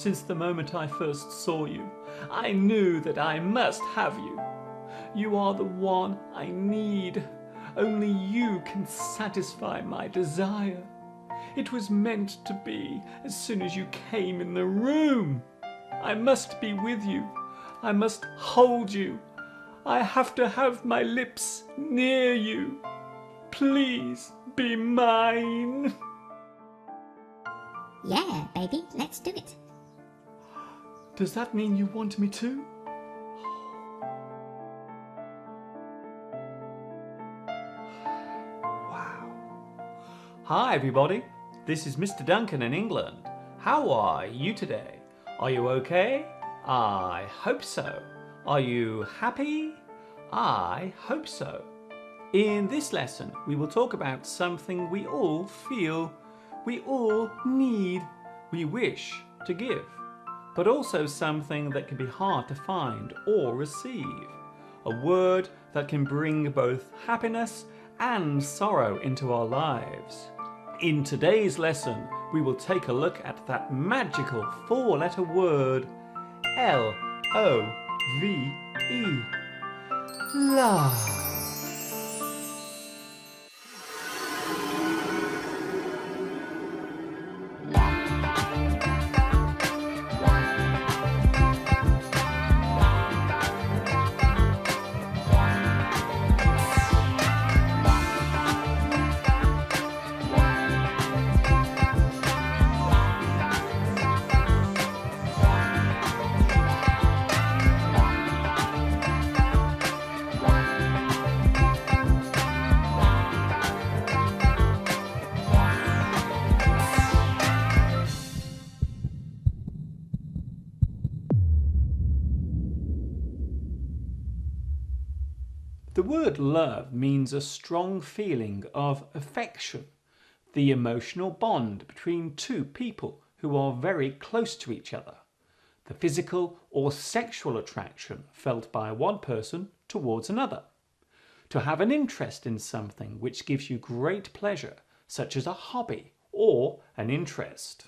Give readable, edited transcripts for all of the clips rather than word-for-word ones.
Since the moment I first saw you, I knew that I must have you. You are the one I need. Only you can satisfy my desire. It was meant to be as soon as you came in the room. I must be with you. I must hold you. I have to have my lips near you. Please be mine. Yeah, baby, let's do it. Does that mean you want me to? Wow. Hi everybody, this is Mr. Duncan in England. How are you today? Are you okay? I hope so. Are you happy? I hope so. In this lesson, we will talk about something we all feel, we all need, we wish to give, but also something that can be hard to find or receive. A word that can bring both happiness and sorrow into our lives. In today's lesson, we will take a look at that magical four-letter word, L-O-V-E. Love. The word love means a strong feeling of affection, the emotional bond between two people who are very close to each other, the physical or sexual attraction felt by one person towards another. To have an interest in something which gives you great pleasure, such as a hobby or an interest.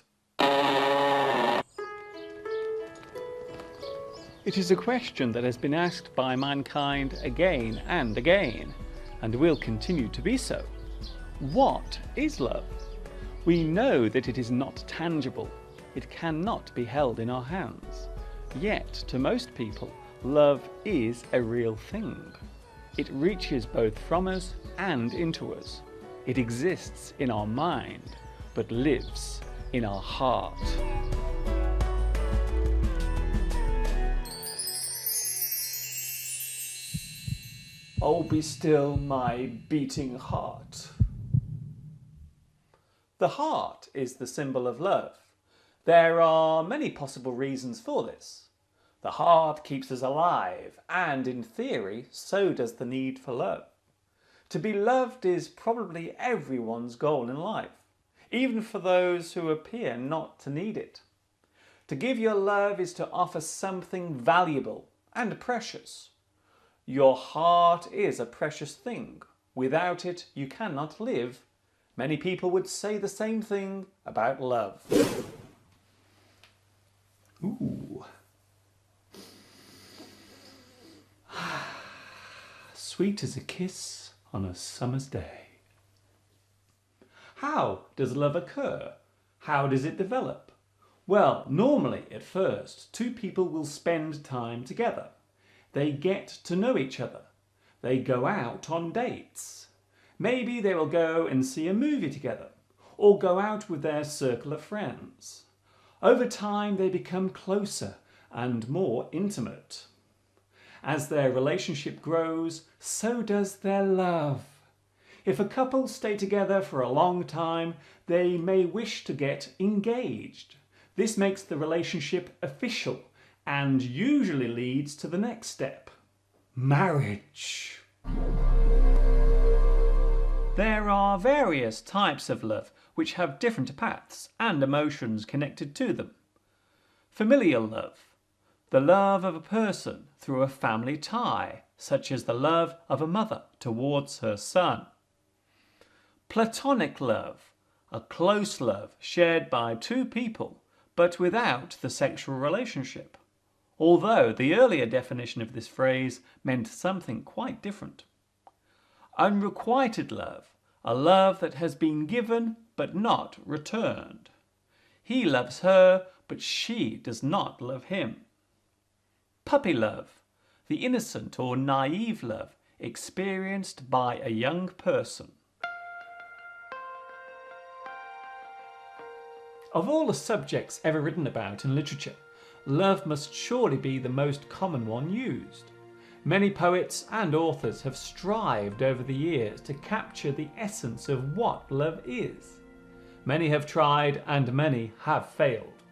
It is a question that has been asked by mankind again and again, and will continue to be so. What is love? We know that it is not tangible. It cannot be held in our hands. Yet, to most people, love is a real thing. It reaches both from us and into us. It exists in our mind, but lives in our heart. Oh, be still my beating heart. The heart is the symbol of love. There are many possible reasons for this. The heart keeps us alive, and in theory, so does the need for love. To be loved is probably everyone's goal in life, even for those who appear not to need it. To give your love is to offer something valuable and precious. Your heart is a precious thing. Without it, you cannot live. Many people would say the same thing about love. Ooh. Sweet as a kiss on a summer's day. How does love occur? How does it develop? Well, normally at first, two people will spend time together. They get to know each other. They go out on dates. Maybe they will go and see a movie together, or go out with their circle of friends. Over time, they become closer and more intimate. As their relationship grows, so does their love. If a couple stay together for a long time, they may wish to get engaged. This makes the relationship official and usually leads to the next step, marriage. There are various types of love which have different paths and emotions connected to them. Familial love, the love of a person through a family tie, such as the love of a mother towards her son. Platonic love, a close love shared by two people, but without the sexual relationship, although the earlier definition of this phrase meant something quite different. Unrequited love, a love that has been given but not returned. He loves her, but she does not love him. Puppy love, the innocent or naive love experienced by a young person. Of all the subjects ever written about in literature, love must surely be the most common one used. Many poets and authors have strived over the years to capture the essence of what love is. Many have tried and many have failed.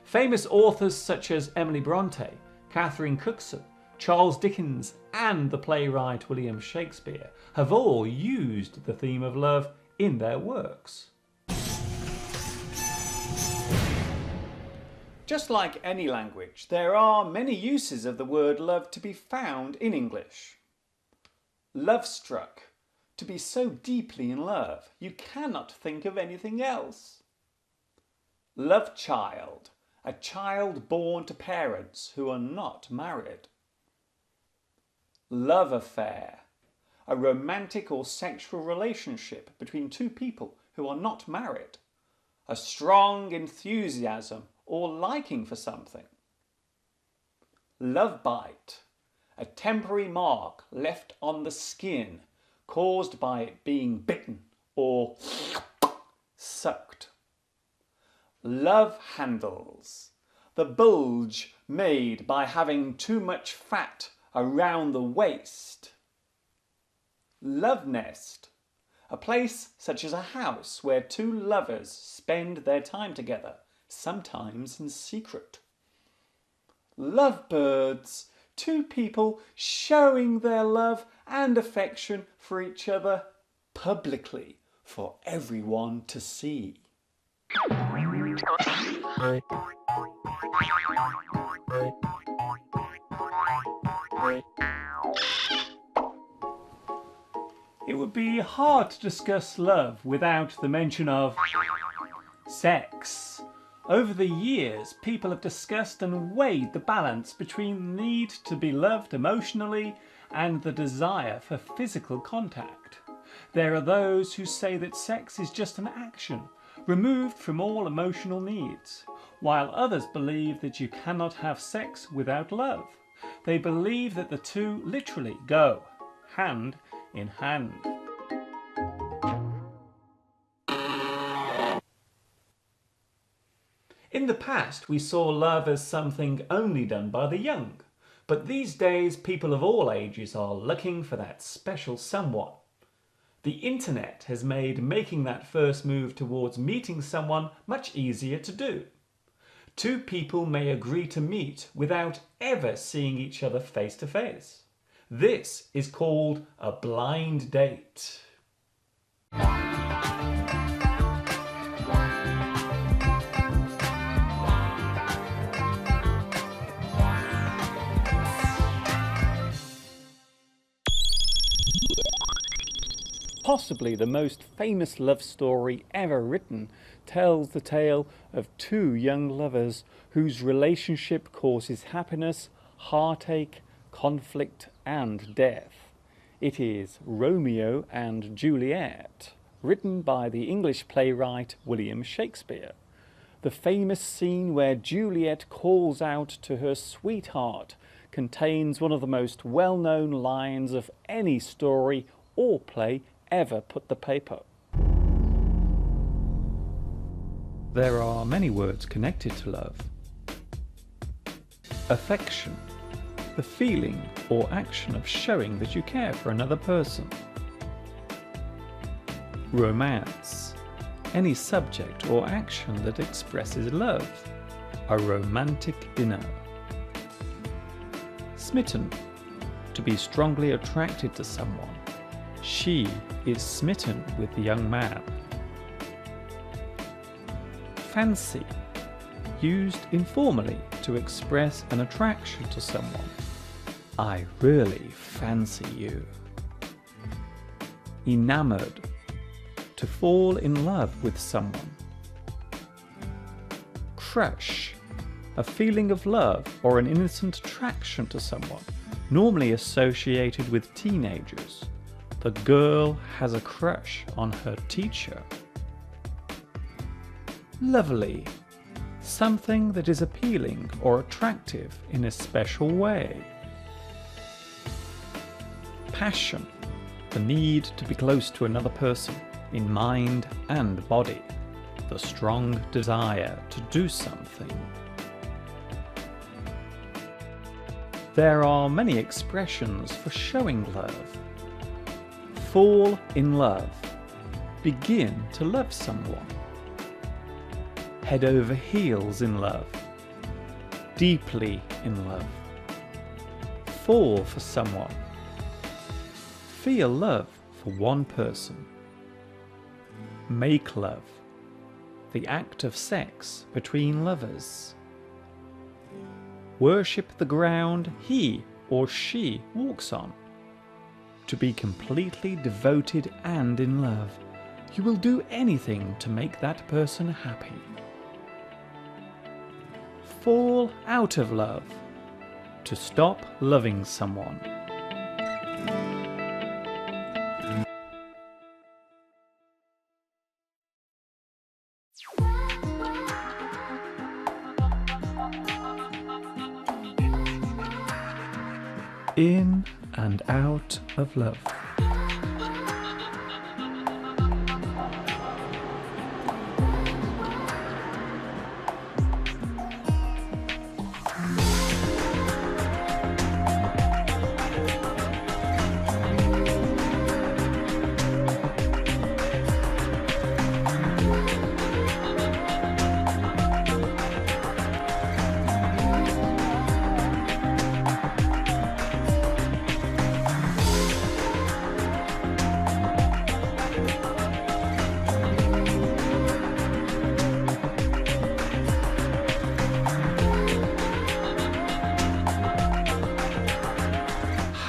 Famous authors such as Emily Bronte, Catherine Cookson, Charles Dickens and the playwright William Shakespeare have all used the theme of love in their works. Just like any language, there are many uses of the word love to be found in English. Love-struck, to be so deeply in love, you cannot think of anything else. Love-child, a child born to parents who are not married. Love affair, a romantic or sexual relationship between two people who are not married. A strong enthusiasm or liking for something. Love bite, a temporary mark left on the skin caused by it being bitten or sucked. Love handles, the bulge made by having too much fat around the waist. Love nest, a place such as a house where two lovers spend their time together, sometimes in secret. Lovebirds, two people showing their love and affection for each other publicly for everyone to see. It would be hard to discuss love without the mention of sex. Over the years, people have discussed and weighed the balance between the need to be loved emotionally and the desire for physical contact. There are those who say that sex is just an action, removed from all emotional needs, while others believe that you cannot have sex without love. They believe that the two literally go hand in hand. In the past, we saw love as something only done by the young, but these days people of all ages are looking for that special someone. The internet has made making that first move towards meeting someone much easier to do. Two people may agree to meet without ever seeing each other face to face. This is called a blind date. Possibly the most famous love story ever written tells the tale of two young lovers whose relationship causes happiness, heartache, conflict and death. It is Romeo and Juliet, written by the English playwright William Shakespeare. The famous scene where Juliet calls out to her sweetheart contains one of the most well-known lines of any story or play ever put to paper. There are many words connected to love. Affection, the feeling or action of showing that you care for another person. Romance, any subject or action that expresses love. A romantic dinner. Smitten, to be strongly attracted to someone. She is smitten with the young man. Fancy, used informally to express an attraction to someone. I really fancy you. Enamored, to fall in love with someone. crush, a feeling of love or an innocent attraction to someone, normally associated with teenagers. The girl has a crush on her teacher. Lovely, something that is appealing or attractive in a special way. Passion, the need to be close to another person in mind and body, the strong desire to do something. There are many expressions for showing love. Fall in love, begin to love someone. Head over heels in love, deeply in love. Fall for someone, feel love for one person. Make love, the act of sex between lovers. Worship the ground he or she walks on. To be completely devoted and in love, you will do anything to make that person happy. Fall out of love, to stop loving someone. In and out of love.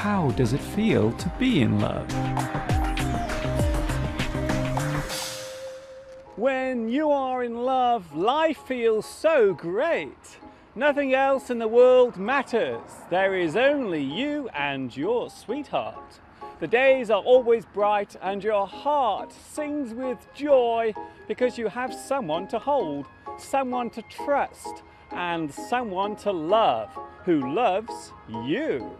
How does it feel to be in love? When you are in love, life feels so great. Nothing else in the world matters. There is only you and your sweetheart. The days are always bright and your heart sings with joy because you have someone to hold, someone to trust, and someone to love who loves you.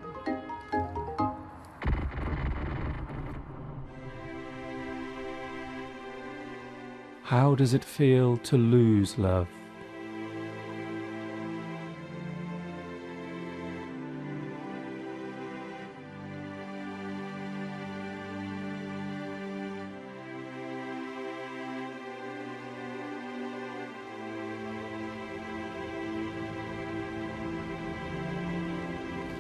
How does it feel to lose love?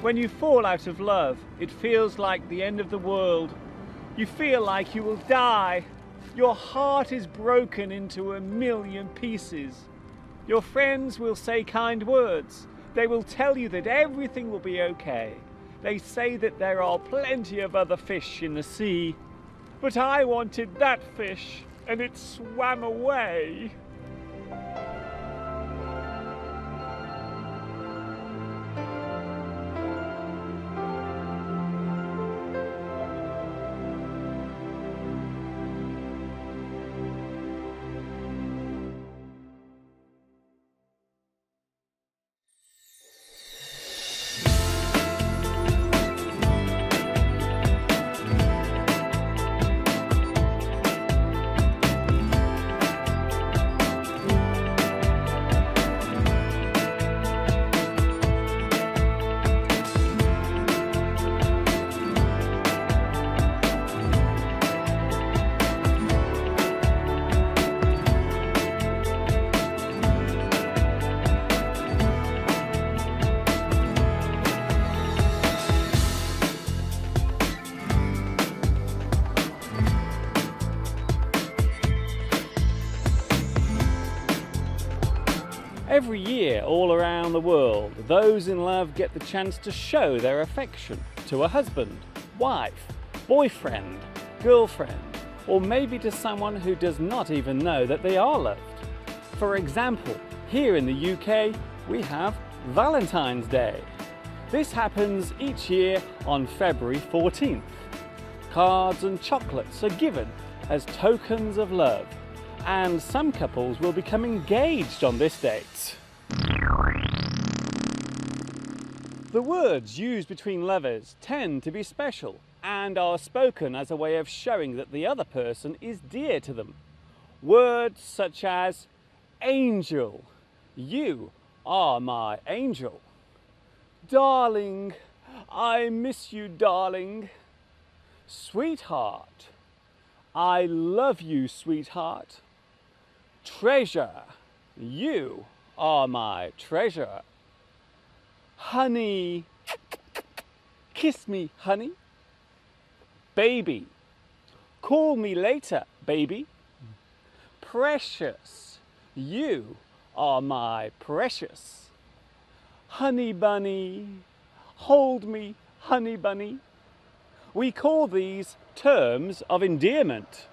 When you fall out of love, it feels like the end of the world. You feel like you will die. Your heart is broken into a million pieces. Your friends will say kind words. They will tell you that everything will be okay. They say that there are plenty of other fish in the sea. But I wanted that fish, and it swam away. Every year, all around the world, those in love get the chance to show their affection to a husband, wife, boyfriend, girlfriend, or maybe to someone who does not even know that they are loved. For example, Here in the UK, we have Valentine's Day. This happens each year on February 14th. Cards and chocolates are given as tokens of love, and some couples will become engaged on this date. The words used between lovers tend to be special and are spoken as a way of showing that the other person is dear to them. Words such as angel, you are my angel. Darling, I miss you, darling. Sweetheart, I love you, sweetheart. Treasure, you are my treasure. Honey, kiss me, honey. Baby, call me later, baby. Precious, you are my precious. Honey bunny, hold me, honey bunny. We call these terms of endearment.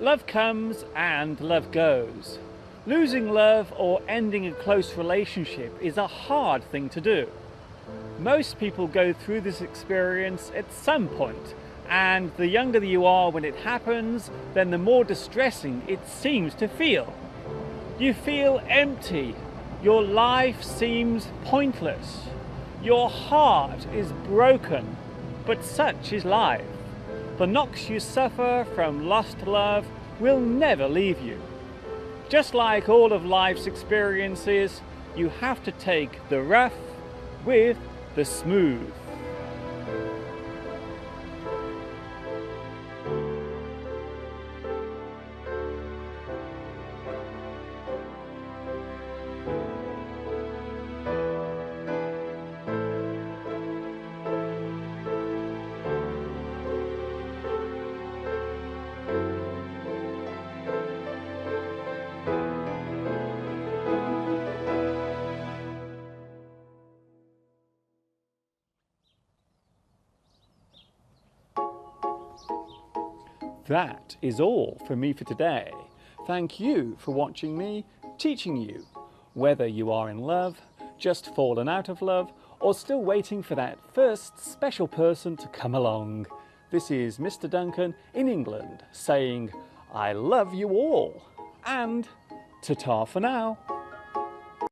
Love comes and love goes. Losing love or ending a close relationship is a hard thing to do. Most people go through this experience at some point, and the younger you are when it happens, then the more distressing it seems to feel. You feel empty. Your life seems pointless. Your heart is broken, but such is life. The knocks you suffer from lost love will never leave you. Just like all of life's experiences, you have to take the rough with the smooth. That is all from me for today. Thank you for watching me teaching you. Whether you are in love, just fallen out of love, or still waiting for that first special person to come along. This is Mr. Duncan in England saying, I love you all, and ta-ta for now.